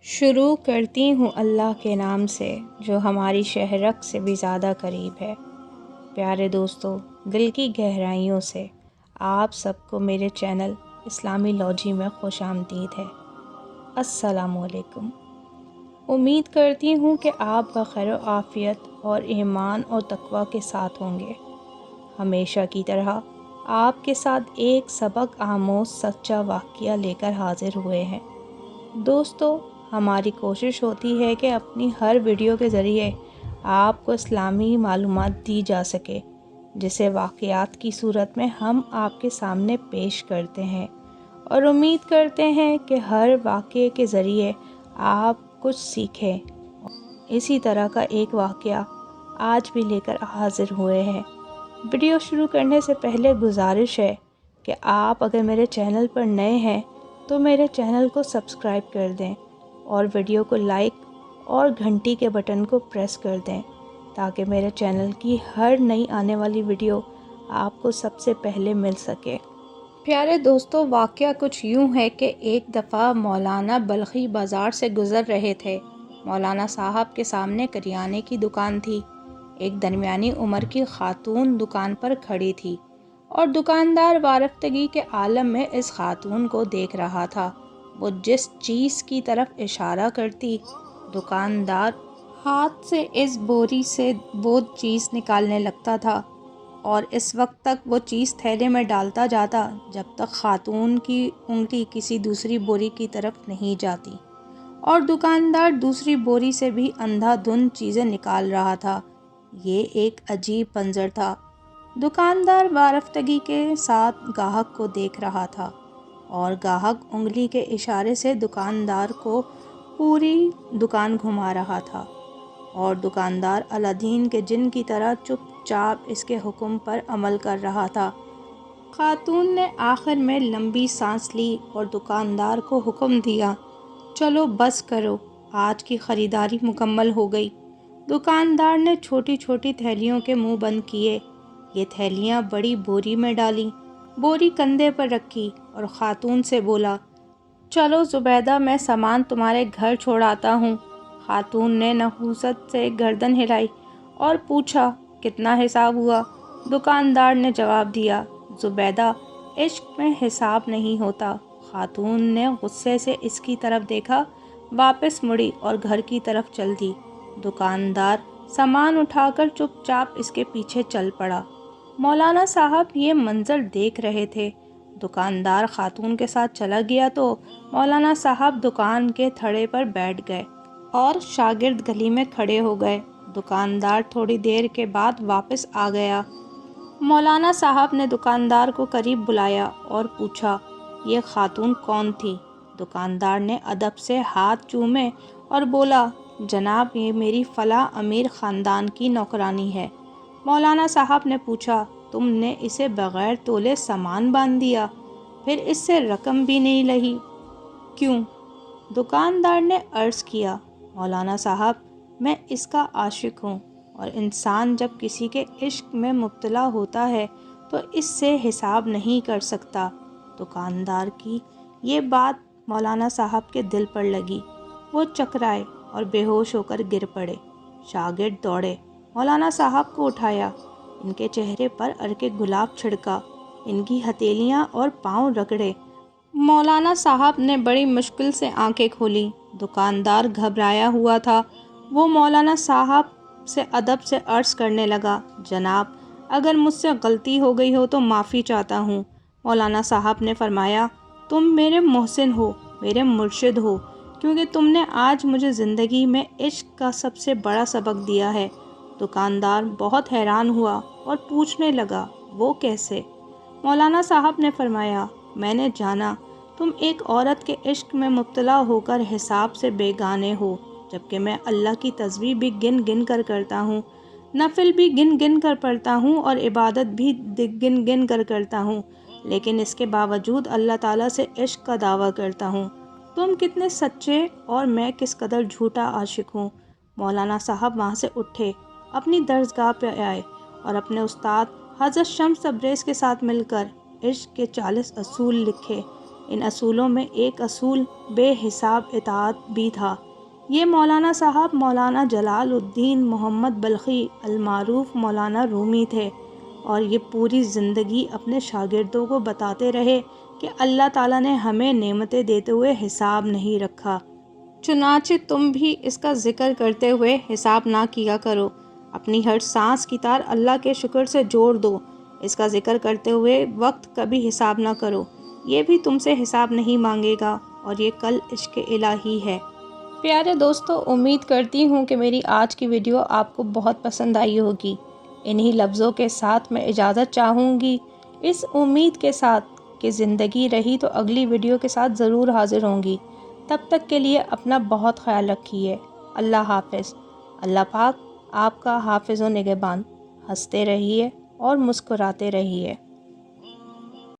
شروع کرتی ہوں اللہ کے نام سے جو ہماری شہرک سے بھی زیادہ قریب ہے۔ پیارے دوستو، دل کی گہرائیوں سے آپ سب کو میرے چینل اسلامی لاجی میں خوش آمدید ہے۔ السلام علیکم۔ امید کرتی ہوں کہ آپ بخیر و عافیت اور ایمان اور تقوی کے ساتھ ہوں گے۔ ہمیشہ کی طرح آپ کے ساتھ ایک سبق آموز سچا واقعہ لے کر حاضر ہوئے ہیں۔ دوستو، ہماری کوشش ہوتی ہے کہ اپنی ہر ویڈیو کے ذریعے آپ کو اسلامی معلومات دی جا سکے، جسے واقعات کی صورت میں ہم آپ کے سامنے پیش کرتے ہیں، اور امید کرتے ہیں کہ ہر واقعے کے ذریعے آپ کچھ سیکھیں۔ اسی طرح کا ایک واقعہ آج بھی لے کر حاضر ہوئے ہیں۔ ویڈیو شروع کرنے سے پہلے گزارش ہے کہ آپ اگر میرے چینل پر نئے ہیں تو میرے چینل کو سبسکرائب کر دیں اور ویڈیو کو لائک اور گھنٹی کے بٹن کو پریس کر دیں تاکہ میرے چینل کی ہر نئی آنے والی ویڈیو آپ کو سب سے پہلے مل سکے۔ پیارے دوستو، واقعہ کچھ یوں ہے کہ ایک دفعہ مولانا بلخی بازار سے گزر رہے تھے۔ مولانا صاحب کے سامنے کریانے کی دکان تھی۔ ایک درمیانی عمر کی خاتون دکان پر کھڑی تھی اور دکاندار وارفتگی کے عالم میں اس خاتون کو دیکھ رہا تھا۔ وہ جس چیز کی طرف اشارہ کرتی، دکاندار ہاتھ سے اس بوری سے وہ چیز نکالنے لگتا تھا، اور اس وقت تک وہ چیز تھیلے میں ڈالتا جاتا جب تک خاتون کی انگلی کسی دوسری بوری کی طرف نہیں جاتی، اور دکاندار دوسری بوری سے بھی اندھا دھند چیزیں نکال رہا تھا۔ یہ ایک عجیب منظر تھا۔ دکاندار وارفتگی کے ساتھ گاہک کو دیکھ رہا تھا، اور گاہک انگلی کے اشارے سے دکاندار کو پوری دکان گھما رہا تھا، اور دکاندار الادین کے جن کی طرح چپ چاپ اس کے حکم پر عمل کر رہا تھا۔ خاتون نے آخر میں لمبی سانس لی اور دکاندار کو حکم دیا، چلو بس کرو، آج کی خریداری مکمل ہو گئی۔ دکاندار نے چھوٹی چھوٹی تھیلیوں کے منہ بند کیے، یہ تھیلیاں بڑی بوری میں ڈالی، بوری کندھے پر رکھی اور خاتون سے بولا، چلو زبیدہ، میں سامان تمہارے گھر چھوڑ آتا ہوں۔ خاتون نے نحوست سے گردن ہلائی اور پوچھا، کتنا حساب ہوا؟ دکاندار نے جواب دیا، زبیدہ، عشق میں حساب نہیں ہوتا۔ خاتون نے غصے سے اس کی طرف دیکھا، واپس مڑی اور گھر کی طرف چل دی۔ دکاندار سامان اٹھا کر چپ چاپ اس کے پیچھے چل پڑا۔ مولانا صاحب یہ منظر دیکھ رہے تھے۔ دکاندار خاتون کے ساتھ چلا گیا تو مولانا صاحب دکان کے تھڑے پر بیٹھ گئے اور شاگرد گلی میں کھڑے ہو گئے۔ دکاندار تھوڑی دیر کے بعد واپس آ گیا۔ مولانا صاحب نے دکاندار کو قریب بلایا اور پوچھا، یہ خاتون کون تھی؟ دکاندار نے ادب سے ہاتھ چومے اور بولا، جناب، یہ میری فلاں امیر خاندان کی نوکرانی ہے۔ مولانا صاحب نے پوچھا، تم نے اسے بغیر تولے سامان باندھ دیا، پھر اس سے رقم بھی نہیں لہی، کیوں؟ دکاندار نے عرض کیا، مولانا صاحب، میں اس کا عاشق ہوں، اور انسان جب کسی کے عشق میں مبتلا ہوتا ہے تو اس سے حساب نہیں کر سکتا۔ دکاندار کی یہ بات مولانا صاحب کے دل پر لگی۔ وہ چکرائے اور بے ہوش ہو کر گر پڑے۔ شاگرد دوڑے، مولانا صاحب کو اٹھایا، ان کے چہرے پر عرق گلاب چھڑکا، ان کی ہتھیلیاں اور پاؤں رگڑے۔ مولانا صاحب نے بڑی مشکل سے آنکھیں کھولیں۔ دکاندار گھبرایا ہوا تھا۔ وہ مولانا صاحب سے ادب سے عرض کرنے لگا، جناب، اگر مجھ سے غلطی ہو گئی ہو تو معافی چاہتا ہوں۔ مولانا صاحب نے فرمایا، تم میرے محسن ہو، میرے مرشد ہو، کیونکہ تم نے آج مجھے زندگی میں عشق کا سب سے بڑا سبق دیا ہے۔ دکاندار بہت حیران ہوا اور پوچھنے لگا، وہ کیسے؟ مولانا صاحب نے فرمایا، میں نے جانا تم ایک عورت کے عشق میں مبتلا ہو کر حساب سے بیگانے ہو، جبکہ میں اللہ کی تسبیح بھی گن گن کر کرتا ہوں، نفل بھی گن گن کر پڑھتا ہوں، اور عبادت بھی گن گن کر کرتا ہوں، لیکن اس کے باوجود اللہ تعالیٰ سے عشق کا دعویٰ کرتا ہوں۔ تم کتنے سچے اور میں کس قدر جھوٹا عاشق ہوں۔ مولانا صاحب وہاں سے اٹھے، اپنی درسگاہ پہ آئے اور اپنے استاد حضرت شمس تبریز کے ساتھ مل کر عشق کے 40 اصول لکھے۔ ان اصولوں میں ایک اصول بے حساب اطاعت بھی تھا۔ یہ مولانا صاحب مولانا جلال الدین محمد بلخی المعروف مولانا رومی تھے، اور یہ پوری زندگی اپنے شاگردوں کو بتاتے رہے کہ اللہ تعالیٰ نے ہمیں نعمتیں دیتے ہوئے حساب نہیں رکھا، چنانچہ تم بھی اس کا ذکر کرتے ہوئے حساب نہ کیا کرو۔ اپنی ہر سانس کی تار اللہ کے شکر سے جوڑ دو، اس کا ذکر کرتے ہوئے وقت کبھی حساب نہ کرو، یہ بھی تم سے حساب نہیں مانگے گا، اور یہ کل عشق الہی ہے۔ پیارے دوستو، امید کرتی ہوں کہ میری آج کی ویڈیو آپ کو بہت پسند آئی ہوگی۔ انہی لفظوں کے ساتھ میں اجازت چاہوں گی، اس امید کے ساتھ کہ زندگی رہی تو اگلی ویڈیو کے ساتھ ضرور حاضر ہوں گی۔ تب تک کے لیے اپنا بہت خیال رکھیے۔ اللہ حافظ۔ اللہ پاک آپ کا حافظ و نگہبان۔ ہنستے رہیے اور مسکراتے رہیے۔